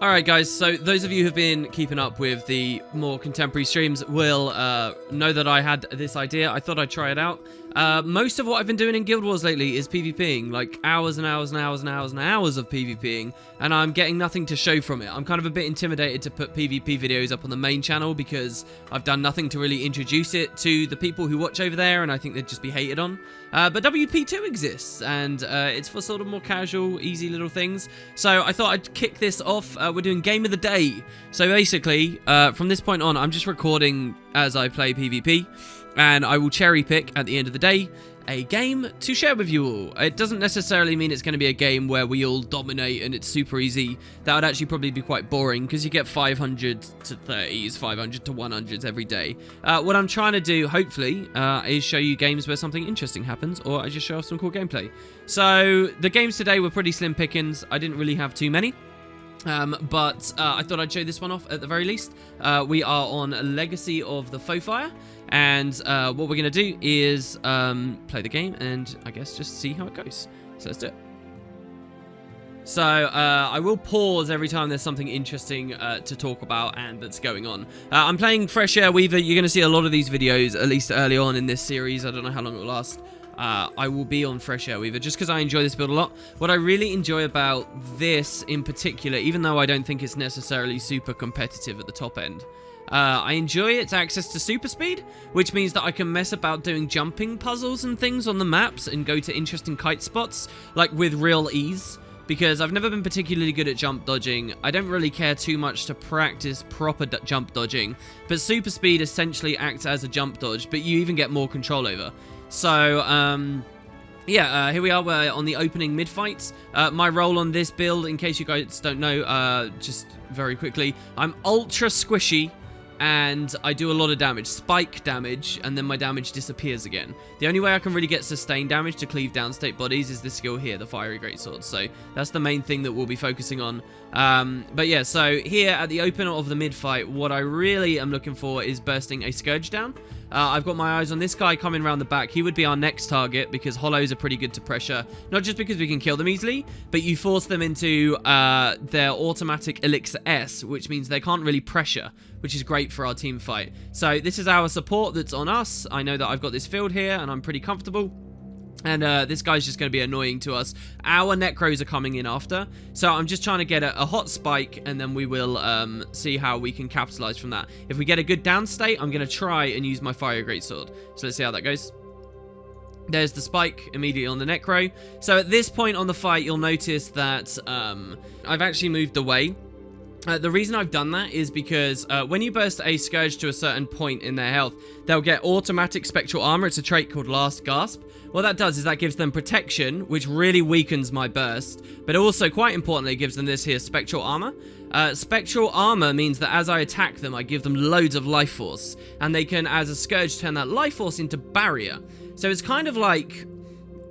Alright guys, so those of you who've been keeping up with the more contemporary streams will know that I had this idea. I thought I'd try it out. Most of what I've been doing in Guild Wars lately is PvPing, like hours and hours and hours and hours and hours of PvPing, and I'm getting nothing to show from it. I'm kind of a bit intimidated to put PvP videos up on the main channel because I've done nothing to really introduce it to the people who watch over there, and I think they'd just be hated on. But WP2 exists, and it's for sort of more casual, easy little things. So I thought I'd kick this off. We're doing Game of the Day. So basically, from this point on, I'm just recording as I play PvP, and I will cherry pick at the end of the day a game to share with you all. It doesn't necessarily mean it's going to be a game where we all dominate and it's super easy. That would actually probably be quite boring because you get 500 to 30s, 500 to 100s every day. What I'm trying to do, hopefully, is show you games where something interesting happens, or I just show off some cool gameplay. So the games today were pretty slim pickings. I didn't really have too many. But I thought I'd show this one off at the very least. We are on Legacy of the Foefire, and what we're going to do is play the game and I guess just see how it goes. So let's do it. So I will pause every time there's something interesting to talk about and that's going on. I'm playing Fresh Air Weaver. You're going to see a lot of these videos, at least early on in this series. I don't know how long it will last. I will be on Fresh Air Weaver just because I enjoy this build a lot. What I really enjoy about this in particular, even though I don't think it's necessarily super competitive at the top end, I enjoy its access to super speed, which means that I can mess about doing jumping puzzles and things on the maps and go to interesting kite spots, like with real ease. Because I've never been particularly good at jump dodging. I don't really care too much to practice proper jump dodging, but super speed essentially acts as a jump dodge, but you even get more control over. So, yeah, here we are. We're on the opening mid-fight. My role on this build, in case you guys don't know, just very quickly, I'm ultra squishy, and I do a lot of damage, spike damage, and then my damage disappears again. The only way I can really get sustained damage to cleave downstate bodies is this skill here, the Fiery Greatsword. So that's the main thing that we'll be focusing on. But yeah, so here at the open of the mid-fight, what I really am looking for is bursting a Scourge down. I've got my eyes on this guy coming around the back. He would be our next target because holos are pretty good to pressure. Not just because we can kill them easily, but you force them into their automatic Elixir S, which means they can't really pressure, which is great for our team fight. So this is our support that's on us. I know that I've got this field here and I'm pretty comfortable. And this guy's just going to be annoying to us. Our Necros are coming in after. So I'm just trying to get a hot spike, and then we will see how we can capitalize from that. If we get a good downstate, I'm going to try and use my Fire Greatsword. So let's see how that goes. There's the spike immediately on the Necro. So at this point on the fight, you'll notice that I've actually moved away. The reason I've done that is because when you burst a Scourge to a certain point in their health, they'll get automatic Spectral Armor. It's a trait called Last Gasp. What that does is that gives them protection, which really weakens my burst, but also, quite importantly, gives them this here, Spectral Armor. Spectral Armor means that as I attack them, I give them loads of Life Force, and they can, as a Scourge, turn that Life Force into Barrier. So it's kind of like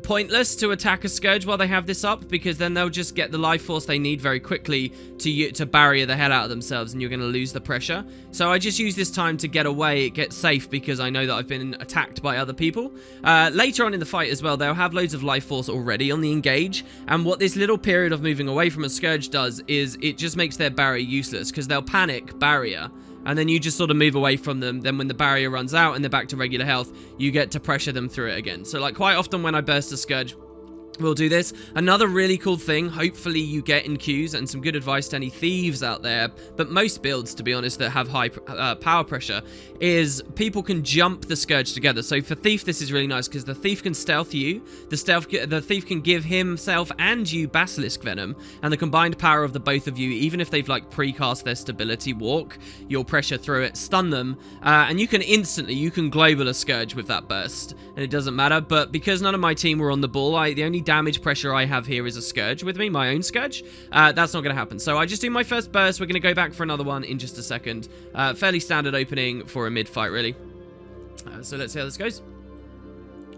pointless to attack a Scourge while they have this up, because then they'll just get the life force they need very quickly to barrier the hell out of themselves, and you're going to lose the pressure. So I just use this time to get away, get safe, because I know that I've been attacked by other people. Later on in the fight as well, they'll have loads of life force already on the engage, and what this little period of moving away from a Scourge does is it just makes their barrier useless, because they'll panic barrier, and then you just sort of move away from them. Then when the barrier runs out and they're back to regular health, you get to pressure them through it again. So like quite often when I burst a Scourge, we'll do this. Another really cool thing, hopefully you get in queues, and some good advice to any thieves out there, but most builds, to be honest, that have high power pressure, is people can jump the Scourge together. So for Thief, this is really nice, because the Thief can stealth you, the Thief can give himself and you Basilisk Venom, and the combined power of the both of you, even if they've like precast their Stability Walk, you'll pressure through it, stun them, and you can global a Scourge with that burst, and it doesn't matter. But because none of my team were on the ball, the only damage pressure I have here is a Scourge with me, my own Scourge. That's not going to happen. So I just do my first burst. We're going to go back for another one in just a second. Fairly standard opening for a mid-fight, really. So let's see how this goes.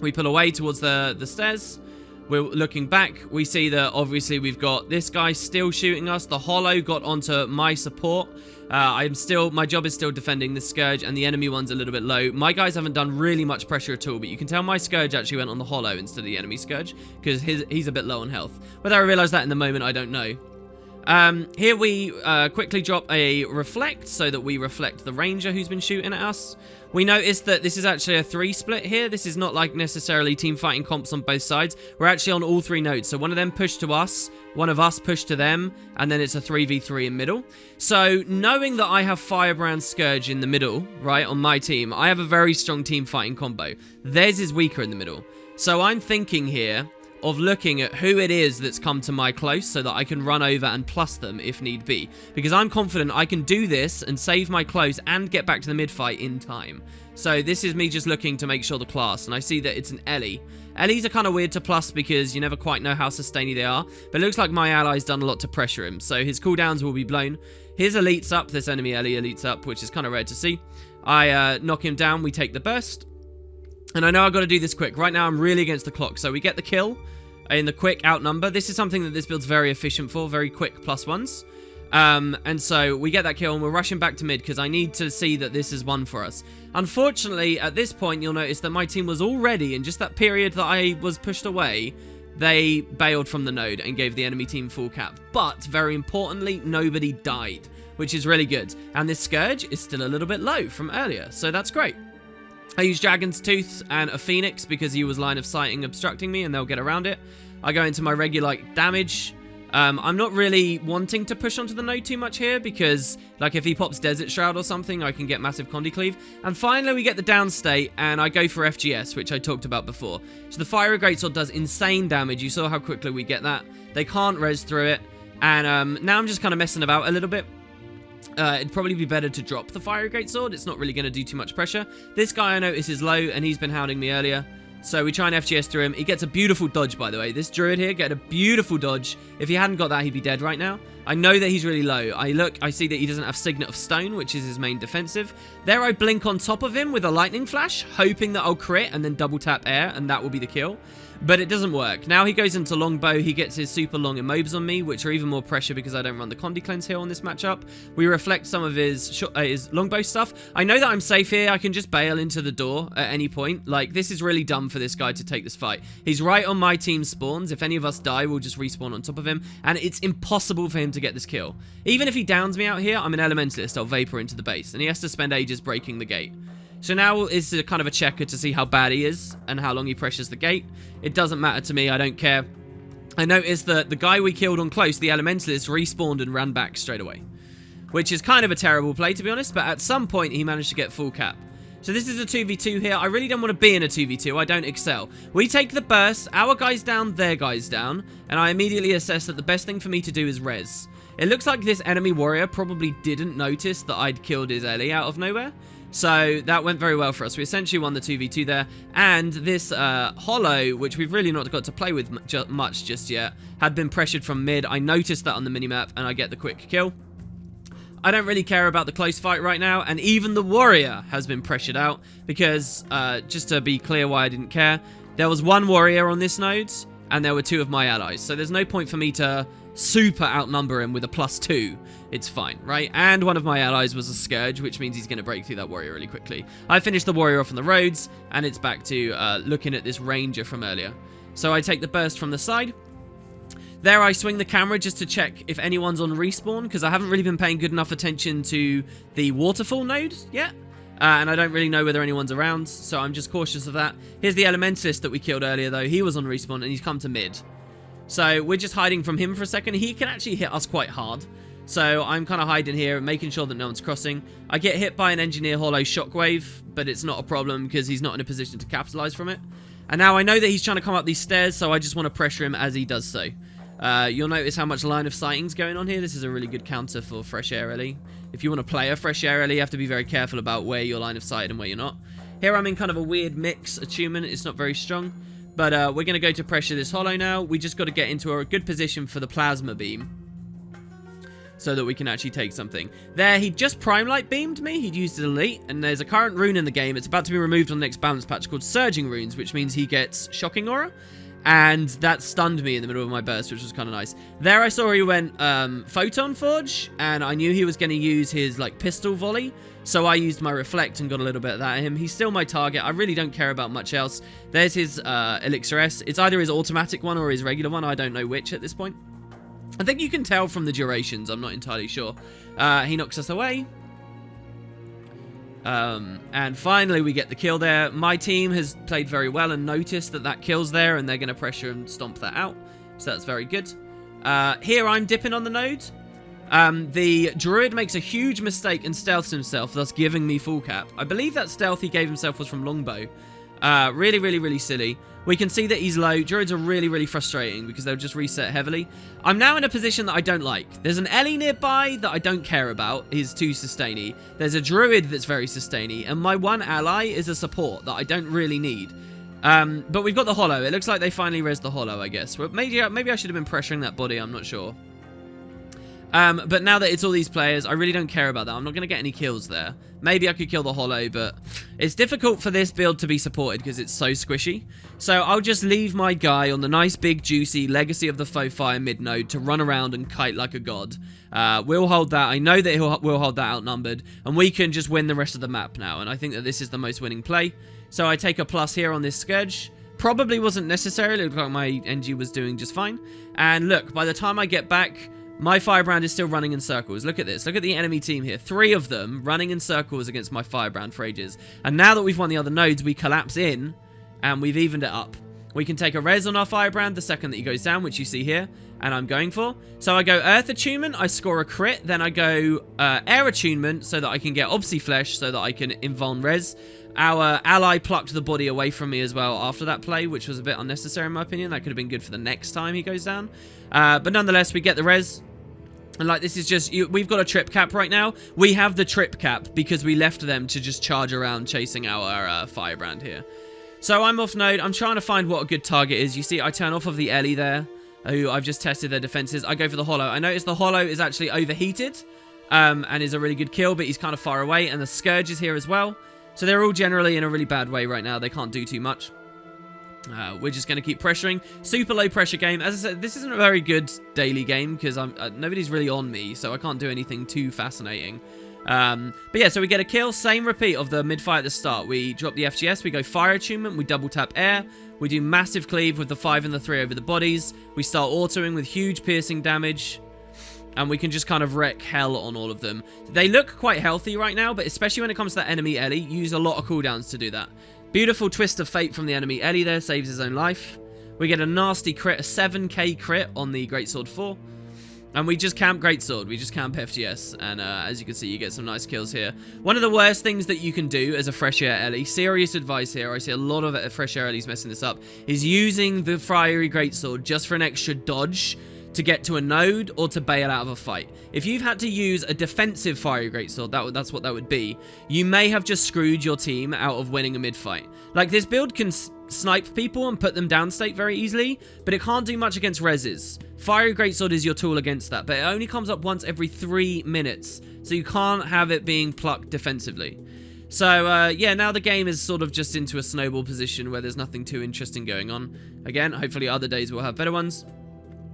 We pull away towards the stairs. we're looking back. We see that obviously we've got this guy still shooting us. The holo got onto my support. My job is still defending the Scourge, and the enemy one's a little bit low. My guys haven't done really much pressure at all, but you can tell my Scourge actually went on the holo instead of the enemy Scourge, because he's a bit low on health. Whether I realised that in the moment, I don't know. Here we quickly drop a reflect so that we reflect the ranger who's been shooting at us. We notice that this is actually a 3 split here. This is not like necessarily team fighting comps on both sides. We're actually on all 3 nodes. So one of them pushed to us, one of us pushed to them, and then it's a 3v3 in middle. So knowing that I have Firebrand Scourge in the middle, right, on my team, I have a very strong team fighting combo. Theirs is weaker in the middle. So I'm thinking here of looking at who it is that's come to my close so that I can run over and plus them if need be. Because I'm confident I can do this and save my close and get back to the mid fight in time. So this is me just looking to make sure the class, and I see that it's an Ellie. Ellies are kind of weird to plus because you never quite know how sustainy they are, but it looks like my ally's done a lot to pressure him, so his cooldowns will be blown. His elite's up, this enemy Ellie elite's up, which is kind of rare to see. I knock him down, we take the burst. And I know I've got to do this quick. Right now, I'm really against the clock. So we get the kill in the quick outnumber. This is something that this build's very efficient for. Very quick +1s. And so we get that kill and we're rushing back to mid because I need to see that this is one for us. Unfortunately, at this point, you'll notice that my team was already, in just that period that I was pushed away, they bailed from the node and gave the enemy team full cap. But, very importantly, nobody died, which is really good. And this Scourge is still a little bit low from earlier, so that's great. I use Dragon's Tooth and a Phoenix because he was line of sighting obstructing me and they'll get around it. I go into my regular damage. I'm not really wanting to push onto the node too much here because, like, if he pops Desert Shroud or something, I can get massive Condi Cleave. And finally, we get the downstate, and I go for FGS, which I talked about before. So the Fiery Greatsword does insane damage. You saw how quickly we get that. They can't res through it. And now I'm just kind of messing about a little bit. It'd probably be better to drop the Fiery Greatsword. It's not really going to do too much pressure. This guy I notice is low, and he's been hounding me earlier. So we try and FGS through him. He gets a beautiful dodge, by the way. This Druid here get a beautiful dodge. If he hadn't got that, he'd be dead right now. I know that he's really low. I see that he doesn't have Signet of Stone, which is his main defensive. There I blink on top of him with a lightning flash, hoping that I'll crit and then double tap air, and that will be the kill. But it doesn't work. Now he goes into longbow. He gets his super long immobes on me, which are even more pressure because I don't run the Condi Cleanse here on this matchup. We reflect some of his longbow stuff. I know that I'm safe here. I can just bail into the door at any point. Like, this is really dumb for this guy to take this fight. He's right on my team's spawns. If any of us die, we'll just respawn on top of him. And it's impossible for him to get this kill. Even if he downs me out here, I'm an elementalist. I'll vapor into the base. And he has to spend ages breaking the gate. So now is a kind of a checker to see how bad he is and how long he pressures the gate. It doesn't matter to me. I don't care. I noticed that the guy we killed on close, the elementalist, respawned and ran back straight away, which is kind of a terrible play, to be honest. But at some point, he managed to get full cap. So this is a 2v2 here. I really don't want to be in a 2v2. I don't excel. We take the burst. Our guy's down, their guy's down. And I immediately assess that the best thing for me to do is res. It looks like this enemy warrior probably didn't notice that I'd killed his Ellie out of nowhere. So that went very well for us. We essentially won the 2v2 there. And this holo, which we've really not got to play with much just yet, had been pressured from mid. I noticed that on the minimap, and I get the quick kill. I don't really care about the close fight right now, and even the warrior has been pressured out because, just to be clear why I didn't care, there was one warrior on this node, and there were 2 of my allies. So there's no point for me to super outnumber him with a +2. It's fine, right? And one of my allies was a Scourge, which means he's going to break through that warrior really quickly. I finished the warrior off on the roads, and it's back to looking at this ranger from earlier. So I take the burst from the side. There I swing the camera just to check if anyone's on respawn, because I haven't really been paying good enough attention to the waterfall node yet. And I don't really know whether anyone's around, so I'm just cautious of that. Here's the elementalist that we killed earlier, though. He was on respawn, and he's come to mid. So we're just hiding from him for a second. He can actually hit us quite hard. So I'm kind of hiding here, making sure that no one's crossing. I get hit by an engineer holo shockwave, but it's not a problem because he's not in a position to capitalize from it. And now I know that he's trying to come up these stairs, so I just want to pressure him as he does so. You'll notice how much line of sighting's going on here. This is a really good counter for Fresh Air Ellie. If you want to play a Fresh Air Ellie, you have to be very careful about where you're line of sight and where you're not. Here I'm in kind of a weird mix attunement. It's not very strong. But we're going to go to pressure this holo now. We just got to get into a good position for the plasma beam so that we can actually take something. There, he just prime light beamed me. He'd used his elite, and there's a current rune in the game. It's about to be removed on the next balance patch called Surging Runes, which means he gets Shocking Aura. And that stunned me in the middle of my burst, which was kind of nice. There I saw he went Photon Forge, and I knew he was going to use his like pistol volley. So I used my reflect and got a little bit of that at him. He's still my target. I really don't care about much else. There's his Elixir S. It's either his automatic one or his regular one. I don't know which at this point. I think you can tell from the durations. I'm not entirely sure. He knocks us away. And finally we get the kill there. My team has played very well and noticed that that kill's there, and they're going to pressure and stomp that out. So that's very good. Here I'm dipping on the node. The druid makes a huge mistake and stealths himself, thus giving me full cap. I believe that stealth he gave himself was from longbow. Really, really, really silly. We can see that he's low. Druids are really, really frustrating because they'll just reset heavily. I'm now in a position that I don't like. There's an Ellie nearby that I don't care about. He's too sustainy. There's a druid that's very sustainy. And my one ally is a support that I don't really need. But we've got the holo. It looks like they finally rezzed the holo, I guess. Well, maybe I should have been pressuring that body. I'm not sure. But now that it's all these players, I really don't care about that. I'm not going to get any kills there. Maybe I could kill the holo, but it's difficult for this build to be supported because it's so squishy. So I'll just leave my guy on the nice, big, juicy Legacy of the Foefire mid-node to run around and kite like a god. We'll hold that. I know that we'll hold that outnumbered, and we can just win the rest of the map now. And I think that this is the most winning play. So I take a plus here on this Scourge. Probably wasn't necessary. It looked like my NG was doing just fine. And look, by the time I get back, my firebrand is still running in circles. Look at this. Look at the enemy team here. 3 of them running in circles against my firebrand for ages. And now that we've won the other nodes, we collapse in and we've evened it up. We can take a res on our firebrand the second that he goes down, which you see here, and I'm going for. So I go Earth Attunement, I score a crit, then I go Air Attunement so that I can get Obsi Flesh so that I can invuln res. Our ally plucked the body away from me as well after that play, which was a bit unnecessary in my opinion. That could have been good for the next time he goes down. But nonetheless, we get the res. And like, this is just, we've got a trip cap right now. We have the trip cap because we left them to just charge around chasing our firebrand here. So I'm off node. I'm trying to find what a good target is. You see, I turn off of the Ellie there, who I've just tested their defenses. I go for the holo. I notice the holo is actually overheated and is a really good kill, but he's kind of far away. And the Scourge is here as well. So they're all generally in a really bad way right now. They can't do too much. We're just going to keep pressuring. Super low pressure game. As I said, this isn't a very good daily game because nobody's really on me, so I can't do anything too fascinating. But yeah, so we get a kill. Same repeat of the mid-fight at the start. We drop the FGS, we go Fire Attunement, we double tap air, we do massive cleave with the 5 and the 3 over the bodies. We start autoing with huge piercing damage. And we can just kind of wreck hell on all of them. They look quite healthy right now, but especially when it comes to that enemy Ellie, use a lot of cooldowns to do that. Beautiful twist of fate from the enemy Ellie there, saves his own life. We get a nasty crit, a 7k crit on the Greatsword 4. And we just camp Greatsword, we just camp FGS. And as you can see, you get some nice kills here. One of the worst things that you can do as a Fresh Air Ellie, serious advice here, I see a lot of Fresh Air Ellies messing this up, is using the Fiery Greatsword just for an extra dodge to get to a node or to bail out of a fight. If you've had to use a defensive Fiery Greatsword, that's what that would be, you may have just screwed your team out of winning a mid-fight. Like, this build can snipe people and put them downstate very easily, but it can't do much against reses. Fiery Greatsword is your tool against that, but it only comes up once every 3 minutes, so you can't have it being plucked defensively. So, yeah, now the game is sort of just into a snowball position where there's nothing too interesting going on. Again, hopefully other days we'll have better ones.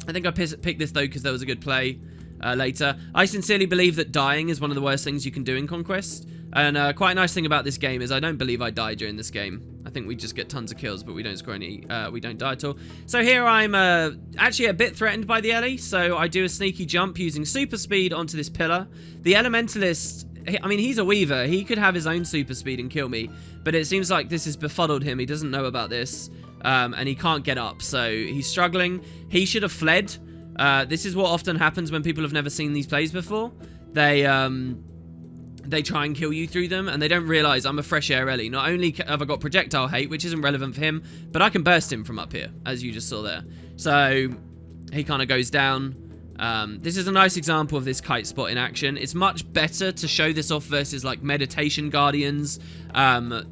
I think I picked this, though, because there was a good play later. I sincerely believe that dying is one of the worst things you can do in Conquest. And quite a nice thing about this game is I don't believe I die during this game. I think we just get tons of kills, but we don't score any, we don't die at all. So here I'm actually a bit threatened by the Ellie, so I do a sneaky jump using super speed onto this pillar. The Elementalist, I mean, he's a Weaver. He could have his own super speed and kill me, but it seems like this has befuddled him. He doesn't know about this. And he can't get up, so he's struggling. He should have fled. This is what often happens when people have never seen these plays before. They try and kill you through them, and they don't realize I'm a Fresh Air Ellie. Not only have I got projectile hate, which isn't relevant for him, but I can burst him from up here, as you just saw there. So he kind of goes down. This is a nice example of this kite spot in action. It's much better to show this off versus like Meditation Guardians,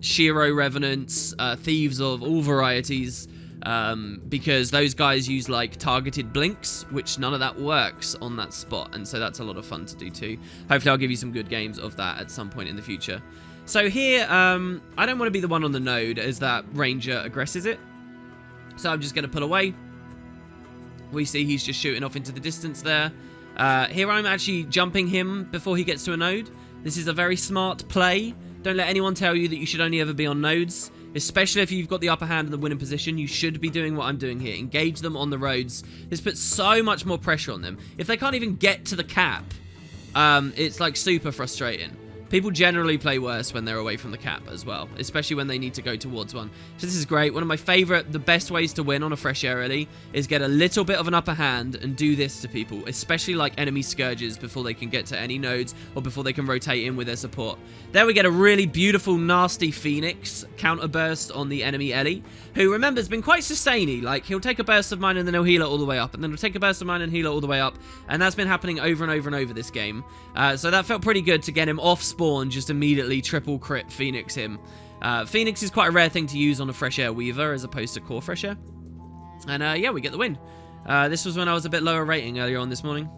Shiro Revenants, Thieves of all varieties, because those guys use like targeted blinks, which none of that works on that spot, and so that's a lot of fun to do too. Hopefully I'll give you some good games of that at some point in the future. So here, I don't want to be the one on the node as that ranger aggresses it. So I'm just going to pull away. We see he's just shooting off into the distance there. Here I'm actually jumping him before he gets to a node. This is a very smart play. Don't let anyone tell you that you should only ever be on nodes. Especially if you've got the upper hand in the winning position, you should be doing what I'm doing here. Engage them on the roads. This puts so much more pressure on them. If they can't even get to the cap, it's like super frustrating. People generally play worse when they're away from the cap as well, especially when they need to go towards one. So this is great. One of my favorite, the best ways to win on a fresh air early is get a little bit of an upper hand and do this to people, especially like enemy scourges before they can get to any nodes or before they can rotate in with their support. There we get a really beautiful, nasty Phoenix counterburst on the enemy Ellie, who, remember, has been quite sustainy. Like, he'll take a burst of mine and then he'll heal it all the way up, and then he'll take a burst of mine and heal it all the way up, and that's been happening over and over and over this game. So that felt pretty good to get him off spawn, just immediately triple crit Phoenix him. Phoenix is quite a rare thing to use on a fresh air weaver as opposed to core fresh air. And yeah, we get the win. This was when I was a bit lower rating earlier on this morning.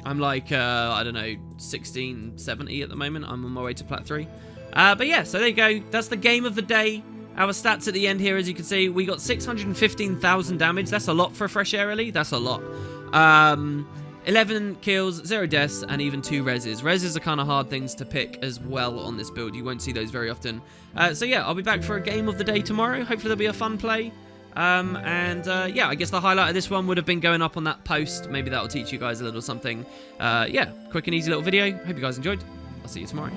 I'm like, I don't know, 1670 at the moment. I'm on my way to plat 3. But yeah, so there you go. That's the game of the day. Our stats at the end here, as you can see, we got 615,000 damage. That's a lot for a fresh air early. That's a lot. 11 kills, 0 deaths, and even 2 reses. Reses are kind of hard things to pick as well on this build. You won't see those very often. So yeah, I'll be back for a game of the day tomorrow. Hopefully there'll be a fun play. Yeah, I guess the highlight of this one would have been going up on that post. Maybe that'll teach you guys a little something. Yeah, quick and easy little video. Hope you guys enjoyed. I'll see you tomorrow.